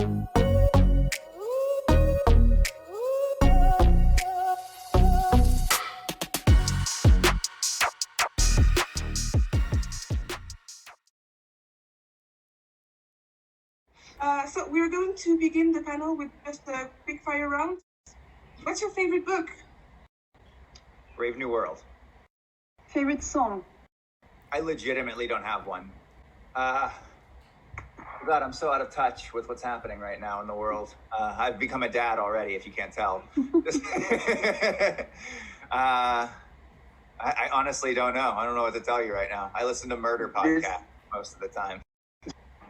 So we're going to begin the panel with just a quick fire round. What's your favorite book? Brave New World. Favorite song? I legitimately don't have one. God, I'm so out of touch with what's happening right now in the world. I've become a dad already, if you can't tell. I honestly don't know. I don't know what to tell you right now. I listen to murder podcasts most of the time.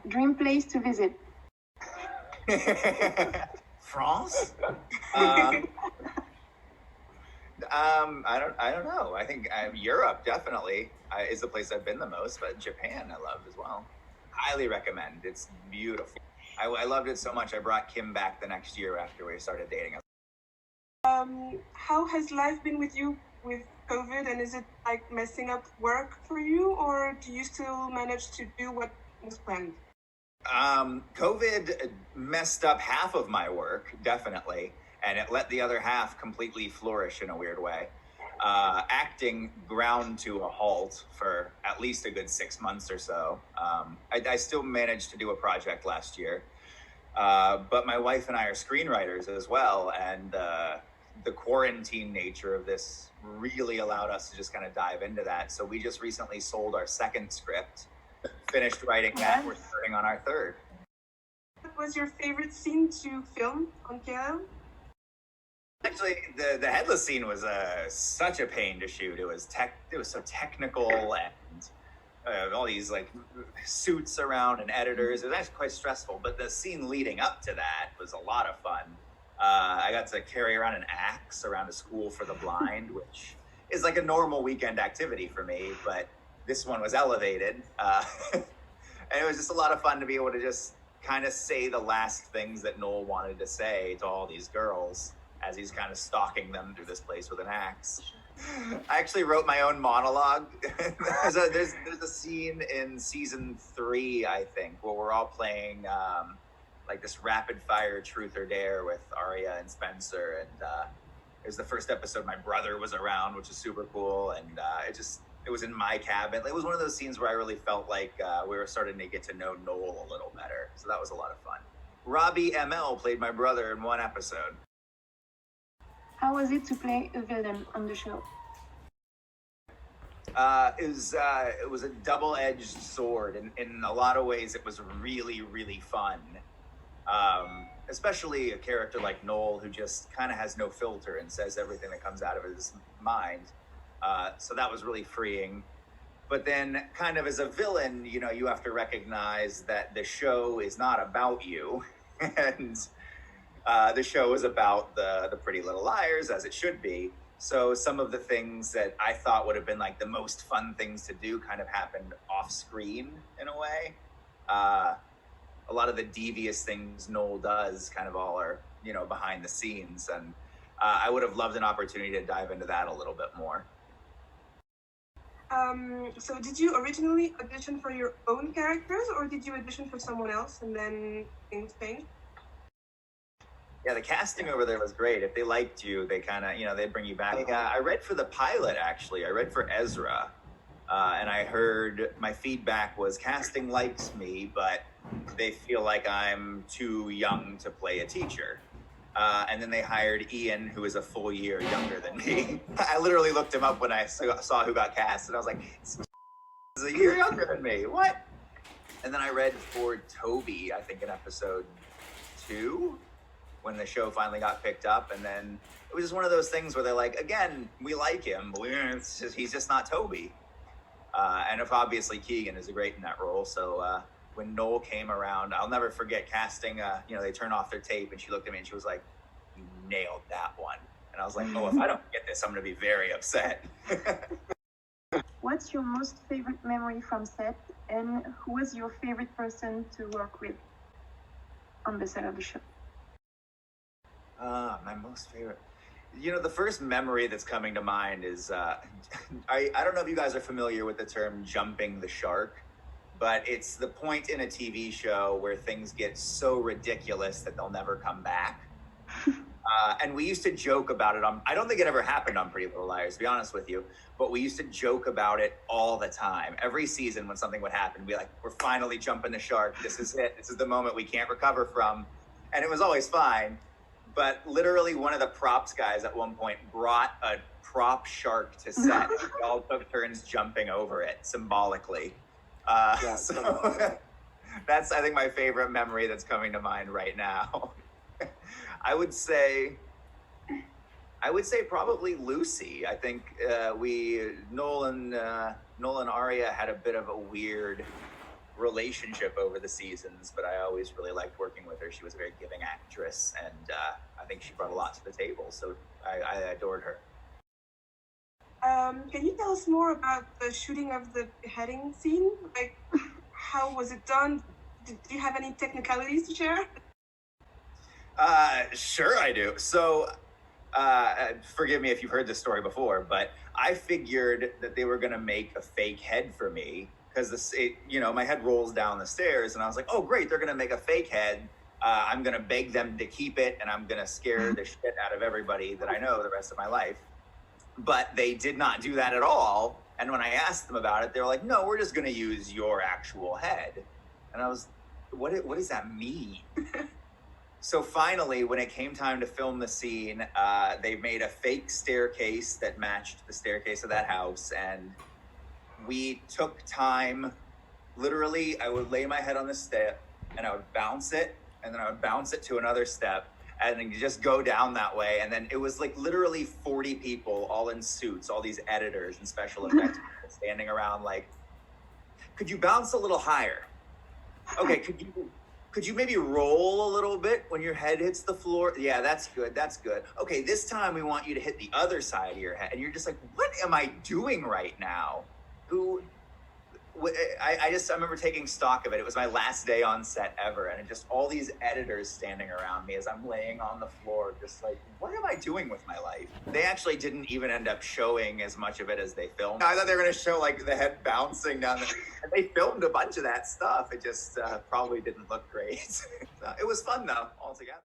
Dream place to visit? France? I don't know. I think Europe definitely is the place I've been the most, but Japan I love as well. Highly recommend. It's beautiful. I loved it so much I brought Kim back the next year after we started dating. How has life been with you with COVID, and is it like messing up work for you, or do you still manage to do what was planned? COVID messed up half of my work, definitely, and it let the other half completely flourish in a weird way. Acting ground to a halt for at least a good 6 months or so. I still managed to do a project last year, but my wife and I are screenwriters as well, and the quarantine nature of this really allowed us to just kind of dive into that. So we just recently sold our second script, finished writing that. We're starting on our third. What was your favorite scene to film on KL? Actually, the headless scene was such a pain to shoot. It was so technical, and all these like suits around and editors. It was actually quite stressful. But the scene leading up to that was a lot of fun. I got to carry around an axe around a school for the blind, which is like a normal weekend activity for me, but this one was elevated. And it was just a lot of fun to be able to just kind of say the last things that Noel wanted to say to all these girls as he's kind of stalking them through this place with an axe. I actually wrote my own monologue. there's a scene in season 3, I think, where we're all playing like this rapid fire truth or dare with Arya and Spencer. And it was the first episode my brother was around, which is super cool. And it was in my cabin. It was one of those scenes where I really felt like we were starting to get to know Noel a little better. So that was a lot of fun. Robbie ML played my brother in one episode. How was it to play a villain on the show? It was a double-edged sword. In a lot of ways, it was really, really fun. Especially a character like Noel, who just kind of has no filter and says everything that comes out of his mind. So that was really freeing. But then kind of as a villain, you have to recognize that the show is not about you. And the show is about the Pretty Little Liars, as it should be. So some of the things that I thought would have been like the most fun things to do kind of happened off screen in a way. A lot of the devious things Noel does kind of all are, behind the scenes. And I would have loved an opportunity to dive into that a little bit more. So did you originally audition for your own characters, or did you audition for someone else and then things changed? Yeah, the casting over there was great. If they liked you, they kind of, they'd bring you back. I read for the pilot, actually. I read for Ezra. And I heard my feedback was casting likes me, but they feel like I'm too young to play a teacher. And then they hired Ian, who is a full year younger than me. I literally looked him up when I saw who got cast, and I was like, this is a year younger than me. What? And then I read for Toby, I think in episode 2, when the show finally got picked up. And then it was just one of those things where they're like, again, we like him, but he's just not Toby. And if obviously Keegan is great in that role. So when Noel came around, I'll never forget casting, they turned off their tape and she looked at me and she was like, you nailed that one. And I was like, oh, if I don't get this, I'm going to be very upset. What's your most favorite memory from set, and who was your favorite person to work with on the set of the show? My most favorite. The first memory that's coming to mind is, I don't know if you guys are familiar with the term jumping the shark, but it's the point in a TV show where things get so ridiculous that they'll never come back. And we used to joke about it I don't think it ever happened on Pretty Little Liars, to be honest with you, but we used to joke about it all the time. Every season when something would happen, we'd be like, we're finally jumping the shark. This is it. This is the moment we can't recover from. And it was always fine. But literally one of the props guys at one point brought a prop shark to set. We all took turns jumping over it symbolically. So that's, I think, my favorite memory that's coming to mind right now. I would say probably Lucy. I think Nolan Aria had a bit of a weird relationship over the seasons, but I always really liked working with her. She was a very giving actress, and I think she brought a lot to the table, so I adored her. Can you tell us more about the shooting of the beheading scene? Like, how was it done? Do you have any technicalities to share? Sure I do. So, forgive me if you've heard this story before, but I figured that they were going to make a fake head for me because my head rolls down the stairs, and I was like, oh great, they're going to make a fake head. I'm going to beg them to keep it, and I'm going to scare the shit out of everybody that I know the rest of my life. But they did not do that at all. And when I asked them about it, they were like, no, we're just going to use your actual head. And I was, what does that mean? So finally, when it came time to film the scene, they made a fake staircase that matched the staircase of that house. And we took time. Literally, I would lay my head on the step and I would bounce it, and then I would bounce it to another step, and then you just go down that way. And then it was like literally 40 people all in suits, all these editors and special effects people standing around like, could you bounce a little higher? Okay, could you maybe roll a little bit when your head hits the floor? Yeah, that's good. Okay, this time we want you to hit the other side of your head. And you're just like, what am I doing right now? I remember taking stock of it. It was my last day on set ever. And just all these editors standing around me as I'm laying on the floor, just like, what am I doing with my life? They actually didn't even end up showing as much of it as they filmed. I thought they were going to show like the head bouncing down and they filmed a bunch of that stuff. It just probably didn't look great. It was fun though, altogether.